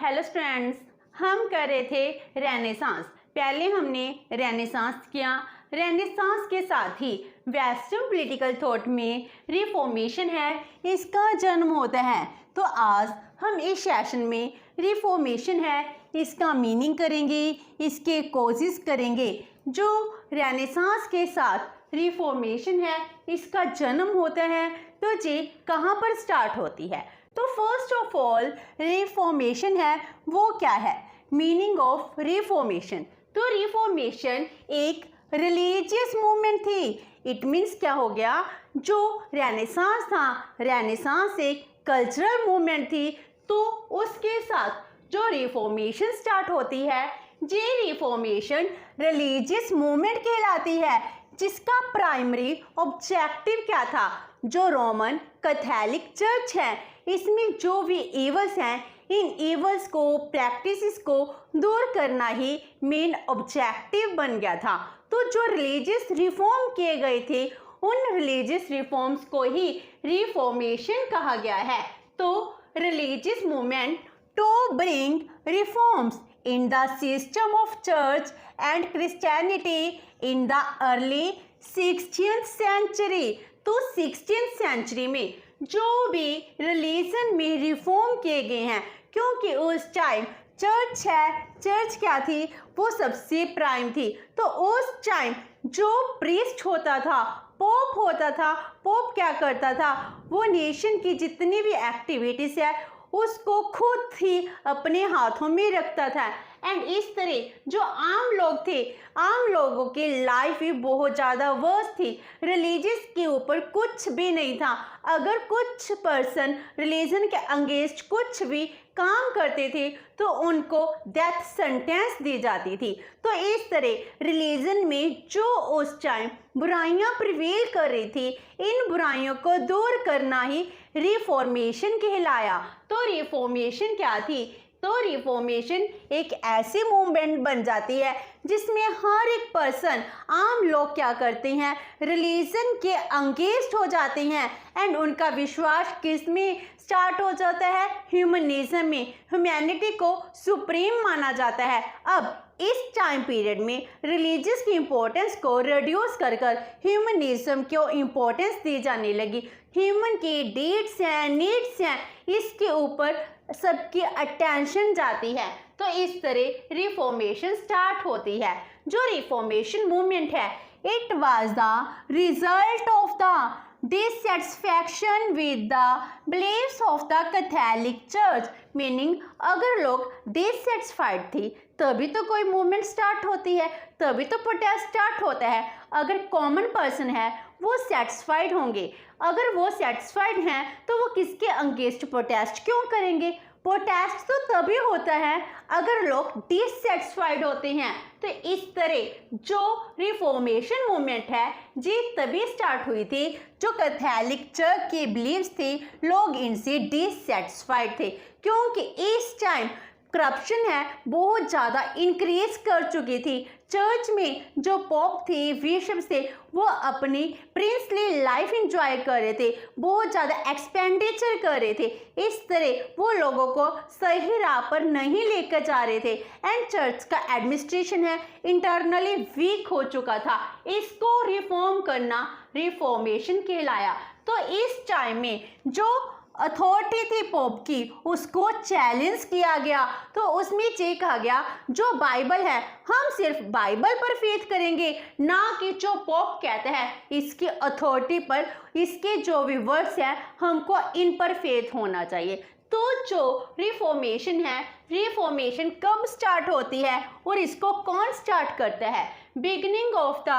Hello students, हम कर रहे थे रेनेसांस। पहले हमने रेनेसांस किया। रेनेसांस के साथ ही वेस्टर्न पॉलिटिकल थॉट में रिफॉर्मेशन है, इसका जन्म होता है। तो आज हम इस सेशन में रिफॉर्मेशन है इसका मीनिंग करेंगे, इसके कॉजेस करेंगे। जो रेनेसांस के साथ रिफॉर्मेशन है इसका जन्म होता है, तो ये कहाँ पर स्टार्ट होती है। तो फर्स्ट ऑफ ऑल रिफॉर्मेशन है वो क्या है, मीनिंग ऑफ रिफॉर्मेशन। तो रिफॉर्मेशन एक रिलीजियस मूवमेंट थी। इट मीन्स क्या हो गया, जो रेनेसांस था, रेनेसांस एक कल्चरल मूवमेंट थी। तो उसके साथ जो रिफॉर्मेशन स्टार्ट होती है, ये रिफॉर्मेशन रिलीजियस मूवमेंट कहलाती है, जिसका प्राइमरी ऑब्जेक्टिव क्या था। जो रोमन कैथोलिक चर्च है, इसमें जो भी इवल्स हैं, इन इवल्स को, प्रैक्टिसेस को दूर करना ही मेन ऑब्जेक्टिव बन गया था। तो जो रिलीजियस रिफॉर्म किए गए थे, उन रिलीजियस रिफॉर्म्स को ही रिफॉर्मेशन कहा गया है। तो religious movement to bring reforms in the system of church and Christianity in the early 16th century। तो 16th century में जो भी रिलीजन में रिफॉर्म किए गए हैं, क्योंकि उस टाइम चर्च है, चर्च क्या थी, वो सबसे प्राइम थी। तो उस टाइम जो प्रीस्ट होता था, पोप होता था, पोप क्या करता था, वो नेशन की जितनी भी एक्टिविटीज है उसको खुद ही अपने हाथों में रखता था। एंड इस तरह जो आम लोग थे, आम लोगों की लाइफ भी बहुत ज़्यादा वर्स थी। रिलीजियस के ऊपर कुछ भी नहीं था। अगर कुछ पर्सन रिलीजन के अगेंस्ट कुछ भी काम करते थे तो उनको डेथ सेंटेंस दी जाती थी। तो इस तरह रिलीजन में जो उस टाइम बुराइयां प्रिवेल कर रही थी, इन बुराइयों को दूर करना ही रिफॉर्मेशन कहलाया। तो रिफॉर्मेशन क्या थी, तो रिफॉर्मेशन एक ऐसी मूवमेंट बन जाती है जिसमें हर एक पर्सन, आम लोग क्या करते हैं, रिलीजन के अगेंस्ट हो जाते हैं। एंड उनका विश्वास किस में स्टार्ट हो जाता है, ह्यूमनिज्म में। ह्यूमैनिटी को सुप्रीम माना जाता है। अब इस टाइम पीरियड में रिलीजियस की इम्पोर्टेंस को रिड्यूस कर ह्यूमनिज्म को इम्पोर्टेंस दी जाने लगी। ह्यूमन की डीड्स हैं, नीड्स हैं, इसके ऊपर सबकी अटेंशन जाती है। तो इस तरह रिफॉर्मेशन स्टार्ट होती है। जो रिफॉर्मेशन मूवमेंट है, it was the result of the dissatisfaction with the believes of the Catholic church. Meaning अगर लोग डिससेटिस्फाइड थी तभी तो कोई मूवमेंट स्टार्ट होती है, तभी तो प्रोटेस्ट स्टार्ट होता है। अगर कॉमन पर्सन है वो सेटिस्फाइड होंगे, अगर वो सेटिस्फाइड हैं तो वो किसके अगेंस्ट प्रोटेस्ट क्यों करेंगे। प्रोटेस्ट तो तभी होता है अगर लोग डिससेटिस्फाइड होते हैं। तो इस तरह जो रिफॉर्मेशन मूवमेंट है ये तभी स्टार्ट हुई थी जो कैथोलिक चर्च के बिलीव्स थे, लोग इनसे डिससेटिस्फाइड थे, क्योंकि इस टाइम करप्शन है बहुत ज़्यादा इंक्रीज कर चुकी थी। चर्च में जो पोप थे, बिशप्स थे, वो अपनी प्रिंसली लाइफ एंजॉय कर रहे थे, बहुत ज़्यादा एक्सपेंडिचर कर रहे थे। इस तरह वो लोगों को सही राह पर नहीं लेकर जा रहे थे। एंड चर्च का एडमिनिस्ट्रेशन है इंटरनली वीक हो चुका था, इसको रिफॉर्म करना रिफॉर्मेशन कहलाया। तो इस टाइम में जो अथॉरिटी थी पोप की, उसको चैलेंज किया गया। तो उसमें ये कहा गया जो बाइबल है, हम सिर्फ बाइबल पर फेथ करेंगे, ना कि जो पोप कहता है इसकी अथॉरिटी पर, इसके जो भी वर्ड्स हैं हमको इन पर फेथ होना चाहिए। तो जो रिफॉर्मेशन है, रिफॉर्मेशन कब स्टार्ट होती है और इसको कौन स्टार्ट करता है, beginning of the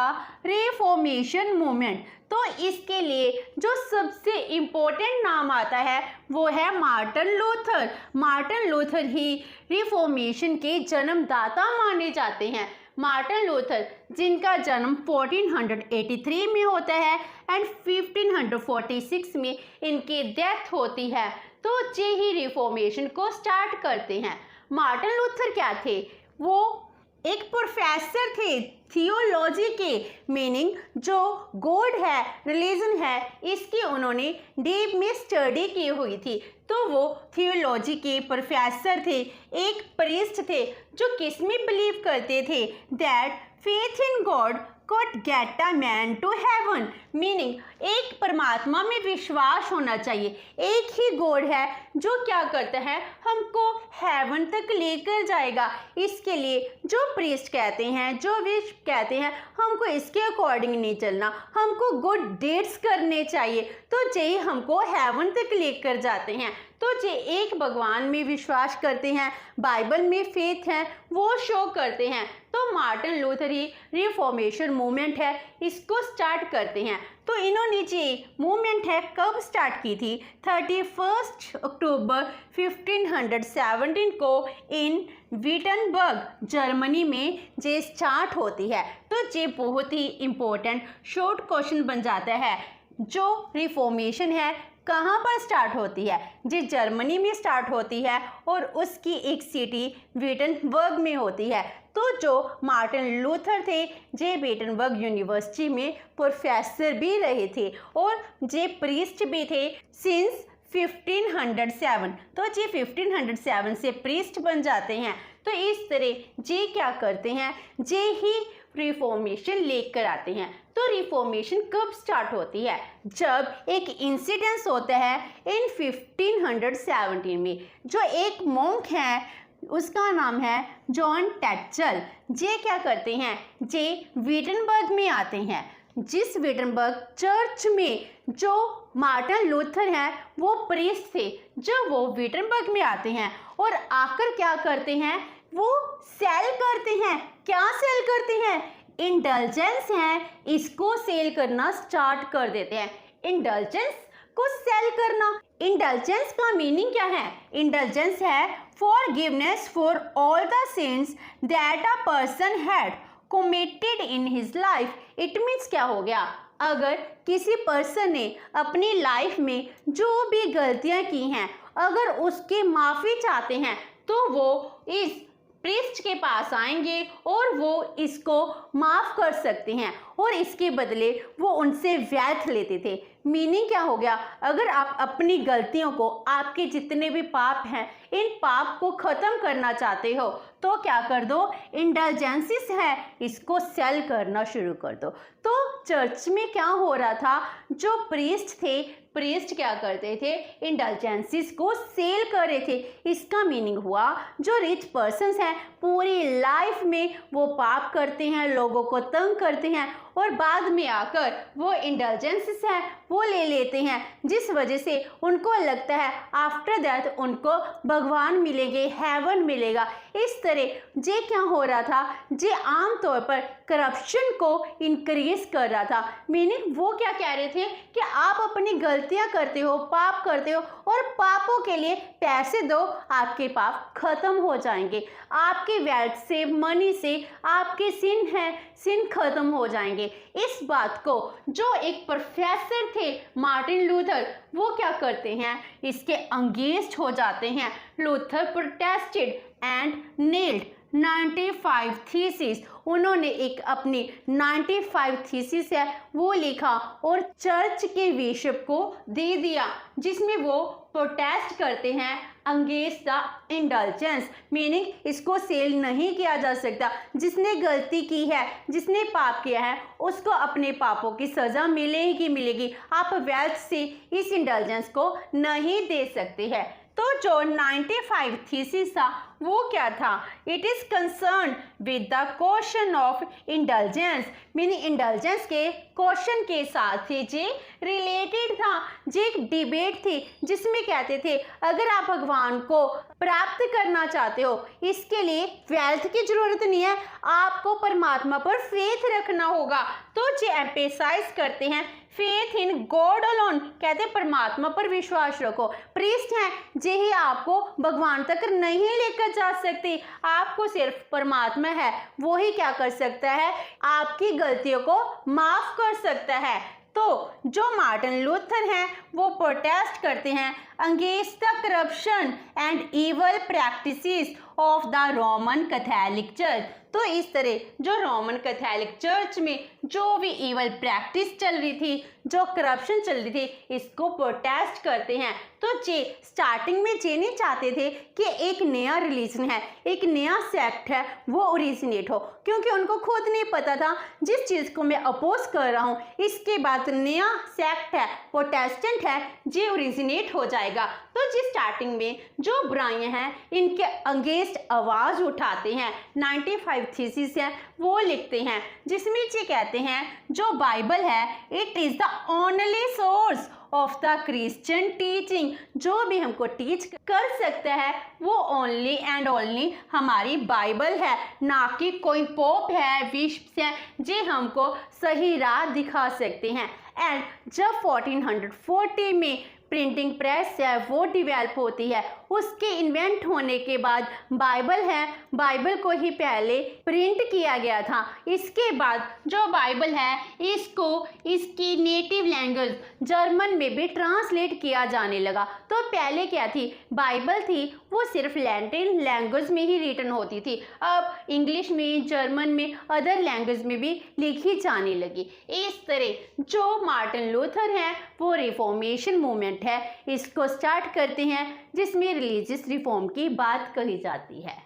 reformation movement. तो इसके लिए जो सबसे इम्पोर्टेंट नाम आता है वो है मार्टिन लूथर। मार्टिन लूथर ही रिफॉर्मेशन के जन्मदाता माने जाते हैं। मार्टिन लूथर जिनका जन्म 1483 में होता है एंड 1546 में इनकी डेथ होती है। तो ये ही रिफॉर्मेशन को स्टार्ट करते हैं। मार्टिन लूथर क्या थे, वो एक प्रोफेसर थे थियोलॉजी के, मीनिंग जो गॉड है, रिलीजन है, इसकी उन्होंने डीप में स्टडी की हुई थी। तो वो थियोलॉजी के प्रोफेसर थे, एक प्रीस्ट थे जो किस में बिलीव करते थे, that faith in God could get a man to heaven, meaning एक परमात्मा में विश्वास होना चाहिए, एक ही गॉड है जो क्या करता है, हमको हेवन तक लेकर जाएगा। इसके लिए जो प्रीस्ट कहते हैं, जो विश कहते हैं, हमको इसके अकॉर्डिंग नहीं चलना, हमको गुड डीड्स करने चाहिए, तो जे हमको हेवन तक लेकर जाते हैं। तो जे एक भगवान में विश्वास करते हैं, बाइबल में फेथ है, वो शो करते हैं। तो मार्टिन लूथर ही रिफॉर्मेशन मूवमेंट है, इसको स्टार्ट करते हैं। तो इन्होंने जो मूवमेंट है कब स्टार्ट की थी, 31 अक्टूबर 1517 को इन विटनबर्ग जर्मनी में जे स्टार्ट होती है। तो ये बहुत ही इम्पोर्टेंट शॉर्ट क्वेश्चन बन जाता है, जो रिफॉर्मेशन है कहाँ पर स्टार्ट होती है, जो जर्मनी में स्टार्ट होती है और उसकी एक सिटी विटनबर्ग में होती है। तो जो मार्टिन लूथर थे, जे विटनबर्ग यूनिवर्सिटी में प्रोफेसर भी रहे थे और जे प्रीस्ट भी थे सिंस 1507। तो जे 1507 से प्रीस्ट बन जाते हैं। तो इस तरह जे क्या करते हैं, जे ही रिफॉर्मेशन लेकर आते हैं। तो रिफॉर्मेशन कब स्टार्ट होती है, जब एक इंसिडेंस होता है इन 1517 में। जो एक मॉन्क है उसका नाम है जॉन टैचल, जे क्या करते हैं, जे विटनबर्ग में आते हैं, जिस विटनबर्ग चर्च में जो मार्टिन लूथर हैं वो प्रीस्ट थे, जब वो विटनबर्ग में आते हैं और आकर क्या करते हैं, वो सेल करते हैं। क्या सेल करते हैं, इंडल्जेंस है, इसको सेल करना स्टार्ट कर देते हैं। इंडल्जेंस को सेल करना, इंडल्जेंस का मीनिंग क्या है, इंडल्जेंस है forgiveness for all the sins that a person had committed in his life. It means क्या हो गया, अगर किसी पर्सन ने अपनी लाइफ में जो भी गलतियां की हैं, अगर उसके माफ़ी चाहते हैं, तो वो इस प्रीस्ट के पास आएंगे और वो इसको माफ़ कर सकते हैं और इसके बदले वो उनसे वेल्थ लेते थे। मीनिंग क्या हो गया, अगर आप अपनी गलतियों को, आपके जितने भी पाप हैं, इन पाप को ख़त्म करना चाहते हो तो क्या कर दो, इंडल्जेंसिस है इसको सेल करना शुरू कर दो। तो चर्च में क्या हो रहा था, जो प्रीस्ट थे, प्रीस्ट क्या करते थे, इंडल्जेंसिस को सेल कर रहे थे। इसका मीनिंग हुआ जो रिच पर्सन्स हैं पूरी लाइफ में वो पाप करते हैं, लोगों को तंग करते हैं और बाद में आकर वो इंडल्जेंसेस है वो ले लेते हैं, जिस वजह से उनको लगता है आफ्टर दैट उनको भगवान मिलेंगे, हेवन मिलेगा। इस तरह जे क्या हो रहा था, जे आमतौर पर करप्शन को इंक्रीज कर रहा था। मीनिंग वो क्या कह रहे थे कि आप अपनी गलतियां करते हो, पाप करते हो और पापों के लिए पैसे दो, आपके पाप खत्म हो जाएंगे, आपके वेल्थ से, मनी से आपके सिन है, सिन खत्म हो जाएंगे। इस बात को जो एक प्रोफेसर थे मार्टिन लूथर, वो क्या करते हैं, इसके अंगेंस्ट हो जाते हैं। Luther protested and nailed 95 thesis, उन्होंने एक अपनी 95 थीसिस है वो लिखा और चर्च के बिशप को दे दिया, जिसमें वो प्रोटेस्ट करते हैं अगेंस्ट द इंडल्जेंस। मीनिंग इसको सेल नहीं किया जा सकता, जिसने गलती की है, जिसने पाप किया है, उसको अपने पापों की सज़ा मिलेगी मिलेगी। आप वेल्थ से इस इंडल्जेंस को नहीं दे सकते हैं। तो जो 95 थीसिस था वो क्या था, it is concern with the question of indulgence, meaning indulgence के क्वेश्चन के साथ ही जे रिलेटेड था। जे एक डिबेट थी जिसमें कहते थे अगर आप भगवान को प्राप्त करना चाहते हो, इसके लिए वेल्थ की जरूरत नहीं है, आपको परमात्मा पर फेथ रखना होगा। तो जे एम्फेसाइज करते हैं फेथ इन गॉड अलोन, कहते हैं परमात्मा पर विश्वास रखो। प्रीस्ट हैं जे ही आपको भगवान तक नहीं लेकर जा सकते, आपको सिर्फ परमात्मा है वो ही क्या कर सकता है, आपकी गलतियों को माफ कर सकता है। तो जो मार्टिन लूथर हैं वो प्रोटेस्ट करते हैं against the corruption and evil practices of the Roman Catholic church. तो इस तरह जो रोमन कैथोलिक चर्च में जो भी इवल प्रैक्टिस चल रही थी, जो करप्शन चल रही थी, इसको प्रोटेस्ट करते हैं। तो जे स्टार्टिंग में जे नहीं चाहते थे कि एक नया रिलीजन है, एक नया सेक्ट है, वो ओरिजिनेट हो, क्योंकि उनको खुद नहीं पता था जिस चीज़ को मैं अपोज कर रहा हूँ इसके बाद नया सेक्ट है, प्रोटेस्टेंट है, जे ओरिजिनेट हो जाएगा। तो जी स्टार्टिंग में जो बुराइयां हैं इनके अगेंस्ट आवाज़ उठाते हैं, 95 थीसिस है वो लिखते हैं, जिसमें ये कहते हैं जो बाइबल है it is the only source of the Christian teaching. जो भी हमको टीच कर सकता है वो ओनली एंड ओनली हमारी बाइबल है, ना कि कोई पोप है, बिशप्स हैं, जे हमको सही राह दिखा सकते हैं। एंड जब 1440 में प्रिंटिंग प्रेस है वो डेवलप होती है, उसके इन्वेंट होने के बाद बाइबल है, बाइबल को ही पहले प्रिंट किया गया था। इसके बाद जो बाइबल है इसको इसकी नेटिव लैंग्वेज जर्मन में भी ट्रांसलेट किया जाने लगा। तो पहले क्या थी, बाइबल थी वो सिर्फ लैटिन लैंग्वेज में ही रिटन होती थी, अब इंग्लिश में, जर्मन में, अदर लैंग्वेज में भी लिखी जाने लगी। इस तरह जो मार्टिन लूथर हैं वो रिफॉर्मेशन मूवमेंट है इसको स्टार्ट करते हैं, जिसमें रिलीजियस रिफॉर्म की बात कही जाती है।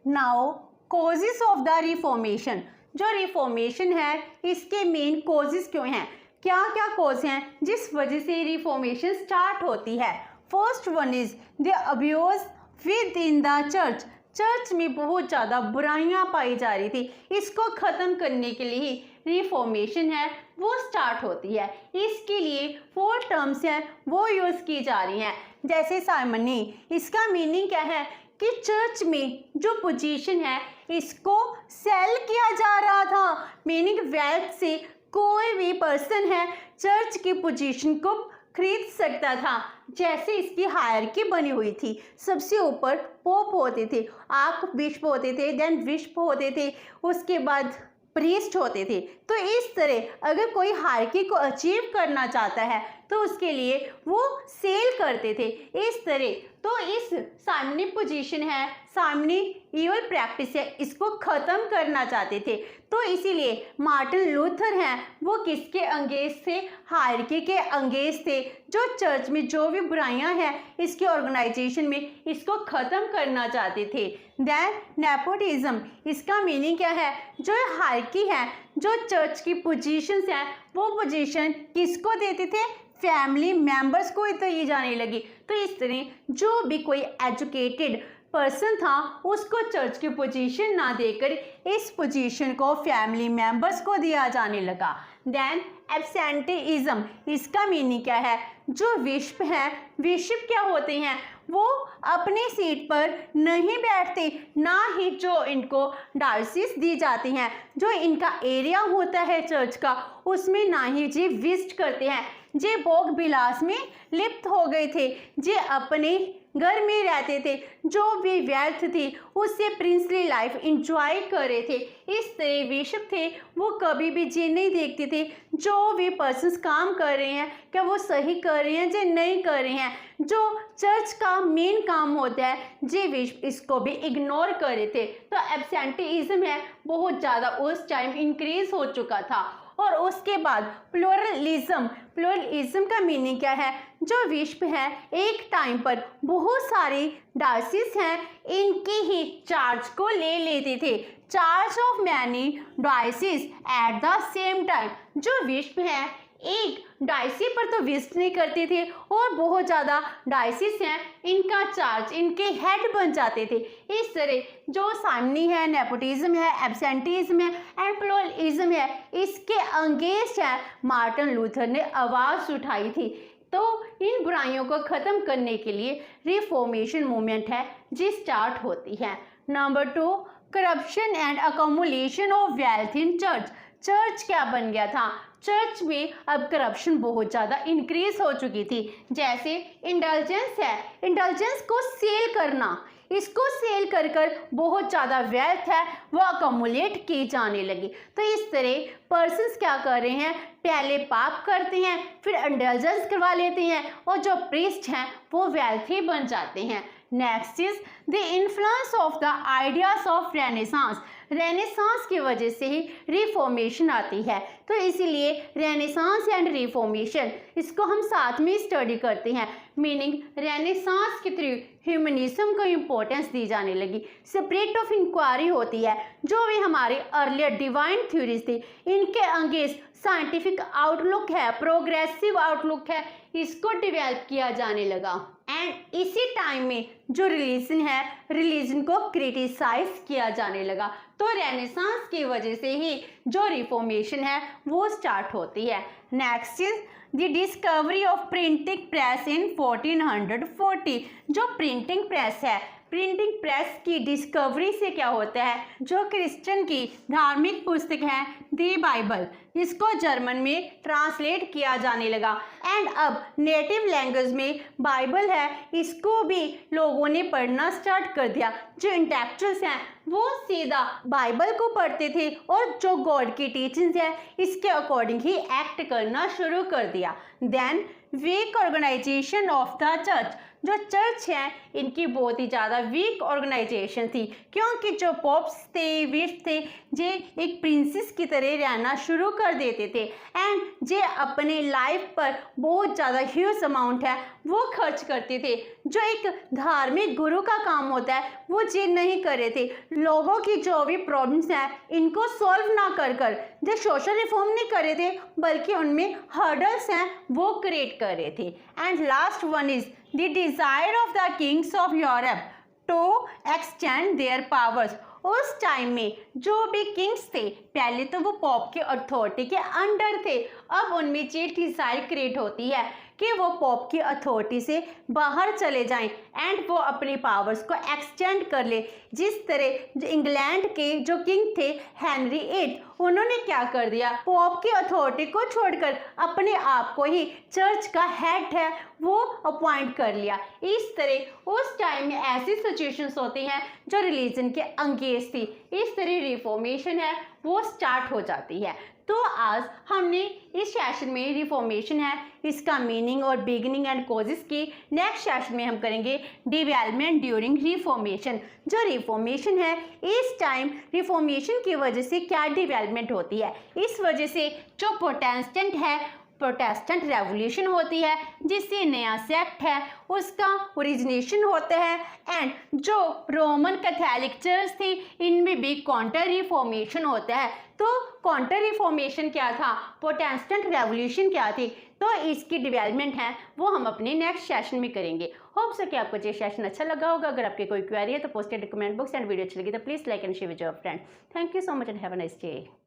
Now causes of the reformation. जो रिफॉर्मेशन है इसके मेन कॉजेस क्यों हैं, क्या क्या कॉज हैं जिस वजह से रिफॉर्मेशन स्टार्ट होती है। First one is the abuse with in the church. Church में बहुत ज़्यादा बुराइयां पाई जा रही थी, इसको ख़त्म करने के लिए रिफॉर्मेशन है वो स्टार्ट होती है। इसके लिए 4 टर्म्स हैं वो यूज़ की जा रही हैं, जैसे साइमनी। इसका मीनिंग क्या है कि चर्च में जो पोजीशन है इसको सेल किया जा रहा था, मीनिंग वेल्थ से कोई भी पर्सन है चर्च की पोजीशन को खरीद सकता था। जैसे इसकी हायरकी बनी हुई थी, सबसे ऊपर पोप होते थे, आर्क बिशप होते थे, देन बिशप होते थे, उसके बाद प्रीस्ट होते थे। तो इस तरह अगर कोई हायरकी को अचीव करना चाहता है तो उसके लिए वो सेल करते थे। इस तरह तो इस सामने पोजीशन है, सामने इवल प्रैक्टिस है, इसको ख़त्म करना चाहते थे। तो इसीलिए मार्टिन लूथर हैं वो किसके अंगेंस्ट थे, हायरकी के अंगेंस्ट थे, जो चर्च में जो भी बुराइयां हैं इसके ऑर्गेनाइजेशन में इसको ख़त्म करना चाहते थे। देन नेपोटिज्म, इसका मीनिंग क्या है, जो हायरकी है, जो चर्च की पोजीशंस हैं वो पोजीशन किसको देते थे, फैमिली मेंबर्स को दी जाने लगी। तो इस तरह जो भी कोई एजुकेटेड पर्सन था उसको चर्च की पोजीशन ना देकर इस पोजीशन को फैमिली मेंबर्स को दिया जाने लगा। देन एब्सेंटेइज्म, इसका मीनिंग क्या है, जो बिशप हैं, बिशप क्या होते हैं, वो अपनी सीट पर नहीं बैठते, ना ही जो इनको डायसिस दी जाती हैं, जो इनका एरिया होता है चर्च का उसमें ना ही जी विजिट करते हैं। जे भोग बिलास में लिप्त हो गए थे, जे अपने घर में रहते थे, जो भी वेल्थ थी उससे प्रिंसली लाइफ इंजॉय कर रहे थे। इस तरह बिशप थे वो कभी भी ये नहीं देखते थे जो भी पर्सन्स काम कर रहे हैं क्या वो सही कर रहे हैं या नहीं कर रहे हैं। जो चर्च का मेन काम होता है जे बिशप इसको भी इग्नोर कर रहे थे। तो एब्सेंटेइज्म है बहुत ज़्यादा उस टाइम इंक्रीज हो चुका था। और उसके बाद प्लूरलिज्म, प्लूरलिज्म का मीनिंग क्या है, जो बिशप है एक टाइम पर बहुत सारी डायसिस हैं इनकी ही चार्ज को ले लेते थे, charge of many diocese at the same time. जो बिशप है एक डायसी पर तो विजिट नहीं करते थे और बहुत ज़्यादा डायसिस हैं इनका चार्ज इनके हेड बन जाते थे। इस तरह जो सामनी है, नेपोटिज्म है, एब्सेंटिज्म है एंड प्लूरलिज्म है, इसके अंगेंस्ट है मार्टिन लूथर ने आवाज़ उठाई थी। तो इन बुराइयों को ख़त्म करने के लिए रिफॉर्मेशन मूवमेंट है जी स्टार्ट होती है। Number 2, corruption and accumulation of wealth in church. Church क्या बन गया था, चर्च में अब करप्शन बहुत ज़्यादा इंक्रीज हो चुकी थी। जैसे इंडल्जेंस है, इंडल्जेंस को सेल करना, इसको सेल कर कर बहुत ज़्यादा वेल्थ है वो अकोमुलेट की जाने लगी। तो इस तरह पर्सन्स क्या कर रहे हैं, पहले पाप करते हैं फिर इंडल्जेंस करवा लेते हैं और जो प्रीस्ट हैं वो वेल्थी बन जाते हैं। Next is the influence of the ideas of renaissance. Renaissance की वजह से ही रिफॉर्मेशन आती है, तो इसीलिए रेनेसांस एंड रिफॉर्मेशन इसको हम साथ में स्टडी करते हैं। मीनिंग रेनेसांस के थ्रू ह्यूमनिज्म को इम्पोर्टेंस दी जाने लगी, स्पिरिट ऑफ इंक्वायरी होती है, जो भी हमारे अर्लियर डिवाइन थ्योरीज थी इनके अगेंस्ट साइंटिफिक आउटलुक है, प्रोग्रेसिव आउटलुक है, इसको डेवलप किया जाने लगा। एंड इसी टाइम में जो रिलीजन है, रिलीजन को क्रिटिसाइज किया जाने लगा। तो रेनेसांस की वजह से ही जो रिफॉर्मेशन है वो स्टार्ट होती है। Next is the discovery of printing press in 1440। जो प्रिंटिंग प्रेस है, प्रिंटिंग प्रेस की डिस्कवरी से क्या होता है, जो क्रिश्चियन की धार्मिक पुस्तक है दी बाइबल, इसको जर्मन में ट्रांसलेट किया जाने लगा। एंड अब नेटिव लैंग्वेज में बाइबल है, इसको भी लोगों ने पढ़ना स्टार्ट कर दिया। जो इंटेलेक्चुअल्स हैं वो सीधा बाइबल को पढ़ते थे और जो गॉड की टीचिंग्स है इसके अकॉर्डिंग ही एक्ट करना शुरू कर दिया। Then weak organisation of the church. जो चर्च है इनकी बहुत ही ज़्यादा वीक ऑर्गेनाइजेशन थी, क्योंकि जो पॉप्स थे, विश थे, जे एक प्रिंसेस की तरह रहना शुरू कर देते थे एंड जे अपने लाइफ पर बहुत ज़्यादा ह्यूज अमाउंट है वो खर्च करते थे। जो एक धार्मिक गुरु का काम होता है वो जे नहीं कर रहे थे, लोगों की जो भी प्रॉब्लम्स हैं इनको सॉल्व ना कर कर जो सोशल रिफॉर्म नहीं कर रहे थे, बल्कि उनमें हर्डल्स हैं वो क्रिएट कर रहे थे। And last one is the desire of the kings of Europe to extend their powers. उस टाइम में जो भी किंग्स थे, पहले तो वो पॉप के अथॉरिटी के अंडर थे, अब उनमें ये डिजायर क्रिएट होती है कि वो पॉप की अथॉरिटी से बाहर चले जाएं एंड वो अपनी पावर्स को एक्सटेंड कर ले। जिस तरह जो इंग्लैंड के जो किंग थे हेनरी 8, उन्होंने क्या कर दिया, पॉप की अथॉरिटी को छोड़कर अपने आप को ही चर्च का हेड है वो अपॉइंट कर लिया। इस तरह उस टाइम में ऐसी सिचुएशंस होती हैं जो रिलीजन के अंगेंस्ट थी, इस तरह रिफॉर्मेशन है वो स्टार्ट हो जाती है। तो आज हमने इस सेशन में रिफॉर्मेशन है इसका मीनिंग और बिगिनिंग एंड कॉजेस की। नेक्स्ट सेशन में हम करेंगे डेवलपमेंट ड्यूरिंग रिफॉर्मेशन। जो रिफॉर्मेशन है इस टाइम रिफॉर्मेशन की वजह से क्या डेवलपमेंट होती है, इस वजह से जो प्रोटेस्टेंट है, प्रोटेस्टेंट रेवोल्यूशन होती है, जिससे नया सेक्ट है उसका ओरिजिनेशन होता है। एंड जो रोमन कैथोलिक चर्च थी इनमें भी काउंटर रिफॉर्मेशन होता है। तो काउंटर रिफॉर्मेशन क्या था, प्रोटेस्टेंट रेवोल्यूशन क्या थी, तो इसकी डेवलपमेंट है वो हम अपने नेक्स्ट सेशन में करेंगे। होप सो कि आपको ये सेशन अच्छा लगा होगा। अगर आपके कोई क्वेरी है तो post in comment box and video अच्छी लगी तो please like and share with your friend. Thank you so much and have a nice day.